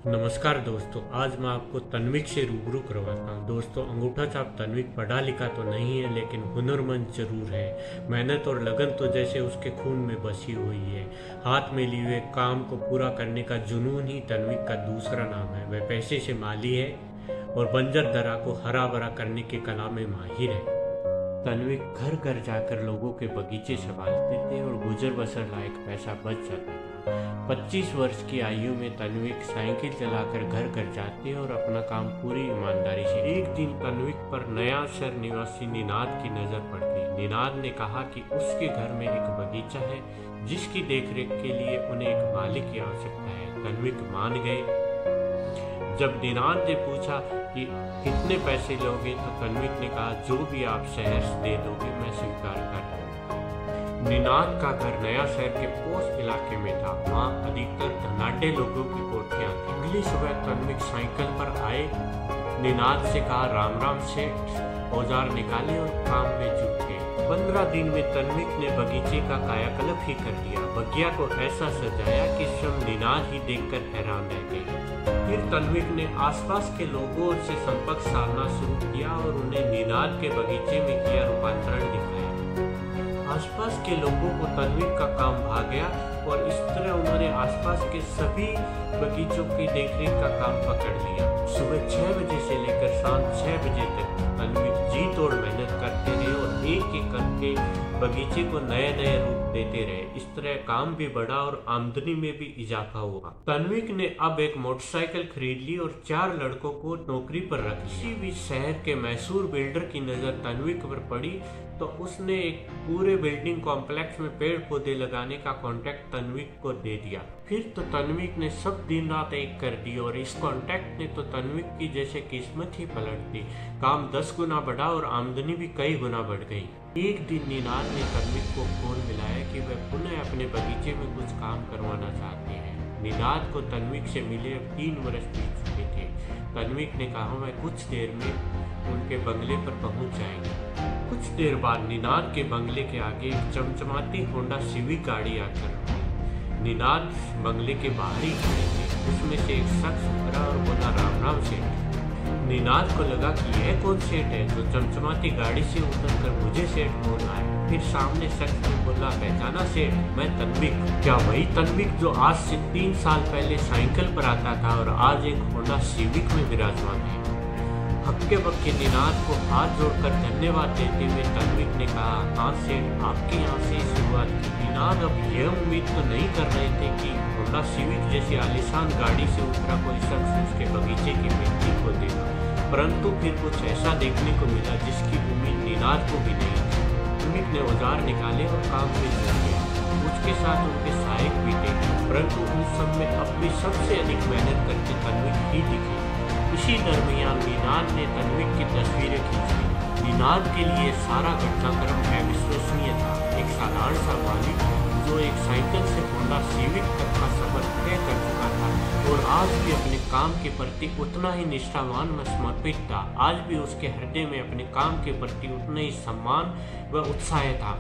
नमस्कार दोस्तों, आज मैं आपको तन्विक से रूबरू करवाता हूँ। दोस्तों, अंगूठा छाप तन्विक पढ़ा लिखा तो नहीं है, लेकिन हुनरमंद जरूर है। मेहनत और लगन तो जैसे उसके खून में बसी हुई है। हाथ में लिए हुए काम को पूरा करने का जुनून ही तन्विक का दूसरा नाम है। वह पैसे से माली है और बंजर दरा को हरा भरा करने की कला में माहिर है। तन्विक घर घर जाकर लोगों के बगीचे संभालते थे और गुजर बसर लायक पैसा बच जाता था। 25 वर्ष की आयु में तन्विक साइकिल चलाकर घर घर जाते और अपना काम पूरी ईमानदारी से। एक दिन तन्विक पर नया शहर निवासी निनाद की नजर पड़ गई। निनाद ने कहा कि उसके घर में एक बगीचा है जिसकी देखरेख के लिए उन्हें एक मालिक की आवश्यकता है। तन्विक मान गए। जब निनाद ने पूछा कि कितने पैसे लोगे, तो तन्विक ने कहा जो भी आप शहर से दे दोगे मैं स्वीकार कर लूंगा। निनाद का घर नया शहर के पोश इलाके में था। वहाँ अधिकतर धनाढ्य लोगों की कोठियां थी। अगली सुबह तन्विक साइकिल पर आए। निनाद से कहा राम राम सेठ, औजार निकाले और काम में जुट गए। 15 दिन में तन्विक ने बगीचे का कायाकल्प ही कर लिया। बगिया को ऐसा सजाया कि स्वयं निनाद ही देखकर हैरान रह गए। फिर तन्विक ने आसपास के लोगों से संपर्क साधना शुरू किया और उन्हें निनाद के बगीचे में किया रूपांतरण दिखाया। आसपास के लोगों को तन्विक का काम भा गया और इस तरह उन्होंने आसपास के सभी बगीचों की देखरेख का काम पकड़ लिया। सुबह 6 बजे से लेकर शाम 6 बजे तक तन्विक जी तोड़ मेहनत करते रहे और एक एक करके बगीचे को नए नए रूप देते रहे। इस तरह काम भी बढ़ा और आमदनी में भी इजाफा हुआ। तन्विक ने अब एक मोटरसाइकिल खरीद ली और 4 लड़कों को नौकरी पर रख लिया। किसी भी शहर के मशहूर बिल्डर की नजर तन्विक पर पड़ी तो उसने एक पूरे बिल्डिंग कॉम्प्लेक्स में पेड़ पौधे लगाने का कॉन्ट्रैक्ट तन्विक को दे दिया। फिर तो तन्विक ने सब दिन रात एक कर दी और इस कॉन्ट्रैक्ट ने तो तन्विक की जैसे किस्मत ही पलट दी। काम 10 गुना बढ़ा और आमदनी भी कई गुना बढ़ गई। एक दिन निनाद ने तन्विक को फोन मिलाया कि वह पुनः अपने बगीचे में कुछ काम करवाना चाहते हैं। निनाद को तन्विक से मिले अब 3 वर्ष बीत चुके थे। तन्विक ने कहा मैं कुछ देर में उनके बंगले पर पहुंच जाएंगे। कुछ देर बाद निनाद के बंगले के आगे एक चमचमाती होंडा सिविक गाड़ी आकर रुकी। निनाद बंगले के बाहर ही खड़े थे। उसमें से एक शख्स उतरा और बोला राम राम सेठ। निनाद को लगा कि यह कौन सेठ है जो चमचमाती गाड़ी से उतरकर मुझे सेठ बोल रहा है। फिर सामने शख्स ने बोला पहचाना सेठ, मैं तन्विक। क्या वही तन्विक जो आज से 3 साल पहले साइकिल पर आता था और आज एक होंडा सिविक में विराजमान है? हक्के बक्के निनाद को हाथ जोड़कर धन्यवाद देते हुए तन्विक ने कहा हाँ सेठ, आपके यहाँ से शुरुआत की। निनाद अब यह उम्मीद तो नहीं कर रहे थे कि होंडा सिविक जैसी आलीशान गाड़ी से उतरा कोई शख्स उसके बगीचे की मिट्टी खो देगा, परंतु फिर कुछ ऐसा देखने को मिला जिसकी उम्मीद निनाद को भी नहीं थी। तन्विक ने औजार निकाले और काम में जुट गया। उसके साथ उनके सहायक भी थे, परंतु उन सब में अब भी सबसे अधिक मेहनत करके तन्विक ही दिखे। इसी दरमियान निनाद ने तन्विक की तस्वीरें खींची। निनाद के लिए सारा घटनाक्रम अविश्वसनीय था। एक साधारण सा मालिक जो एक साइकिल से होंडा सिविक तक का सफर तय कर चुका था और आज भी अपने काम के प्रति उतना ही निष्ठावान व समर्पित था। आज भी उसके हृदय में अपने काम के प्रति उतना ही सम्मान व उत्साह था।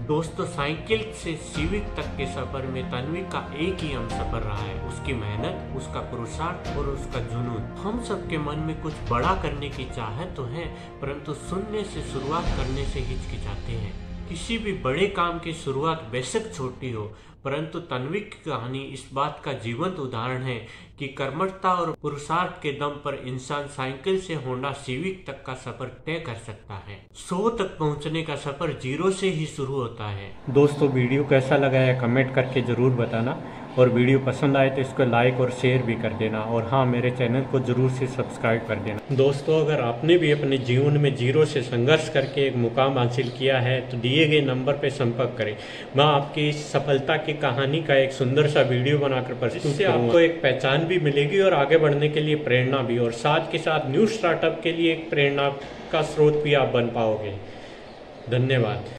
दोस्तों, साइकिल से सिविक तक के सफर में तन्विक का एक ही हम सफर रहा है, उसकी मेहनत, उसका पुरुषार्थ और उसका जुनून। हम सबके मन में कुछ बड़ा करने की चाहत तो है, परंतु शून्य से शुरुआत करने से हिचकिचाते हैं। किसी भी बड़े काम की शुरुआत बेशक छोटी हो, परंतु तन्विक की कहानी इस बात का जीवंत उदाहरण है कि कर्मठता और पुरुषार्थ के दम पर इंसान साइकिल से होंडा सिविक तक का सफर तय कर सकता है। 100 तक पहुंचने का सफर 0 से ही शुरू होता है। दोस्तों, वीडियो कैसा लगा है कमेंट करके जरूर बताना और वीडियो पसंद आए तो इसको लाइक और शेयर भी कर देना और हाँ, मेरे चैनल को जरूर से सब्सक्राइब कर देना। दोस्तों, अगर आपने भी अपने जीवन में 0 से संघर्ष करके एक मुकाम हासिल किया है तो दिए गए नंबर पर संपर्क करें। मैं आपकी इस सफलता की कहानी का एक सुंदर सा वीडियो बनाकर प्रस्तुत करूंगा। आपको एक पहचान भी मिलेगी और आगे बढ़ने के लिए प्रेरणा भी, और साथ के साथ न्यू स्टार्टअप के लिए एक प्रेरणा का स्रोत भी आप बन पाओगे। धन्यवाद।